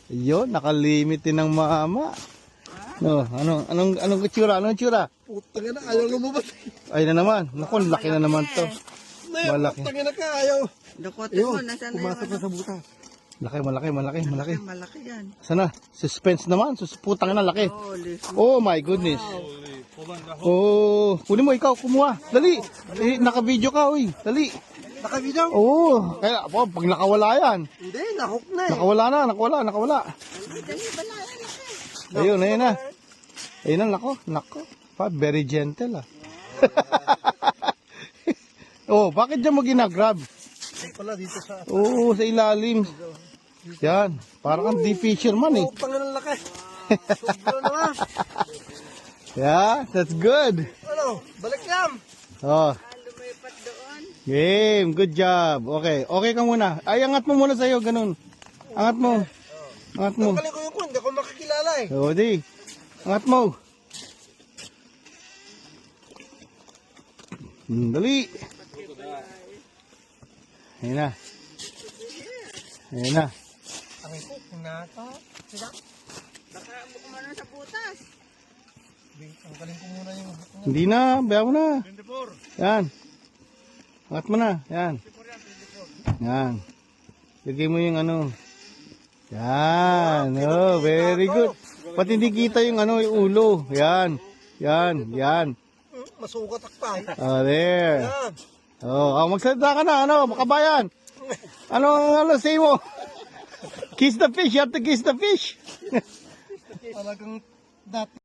Yun, nakalimit din ng mama. No, anong itsura? Anong itsura? Putang ina, ayaw lumabas. Ay na naman. Naku, laki na naman to. Malaki. Putang ina ka, ayaw. Dukotin mo, nasaan na Pumasok yung na sa butas. Malaki. malaki yan. Sana, suspense naman. Putang na, laki. Oh, listen. Oh my goodness. Oh, kunin mo, ikaw, kumuha. Dali. Naka-video ka, uy. Dali. Nakabidaw? Oo. Kaya, pag nakawala yan. Hindi, nahook na eh. Nakawala. Ayun na. Ayun na, nako. Very gentle, ah. Oh, bakit dyan mo ginagrab? Ay pala, dito sa... Oo, sa ilalim. Yan. Parang kang deep fisherman, eh. Putang ina, laki. Sobra naman. Yeah, that's good. Ano, balik yan. Oh. Lumipat doon. Game, good job. Okay ka muna. Ay, angat mo muna sa'yo, ganun. Angat mo. Tanggalin ko yung kun, hindi ko makakilala eh. O, di. Angat mo. Dali. Ayun na. Aray ko, pinata. Sila. Baka kumano sa butas. Tanggalin ko muna yung... Hindi na, bayaw mo na. 24. Yan. Angat mo na. Yan. Lagay mo yung ano. Yan. Oh, very good. Pati hindi kita yung ano, yung ulo. Yan. Masukat akpay. Oh, there. Yan. Oh, magsalita ka na, makabayan. Ano, say mo? Kiss the fish, you have to kiss the fish. Talagang dati.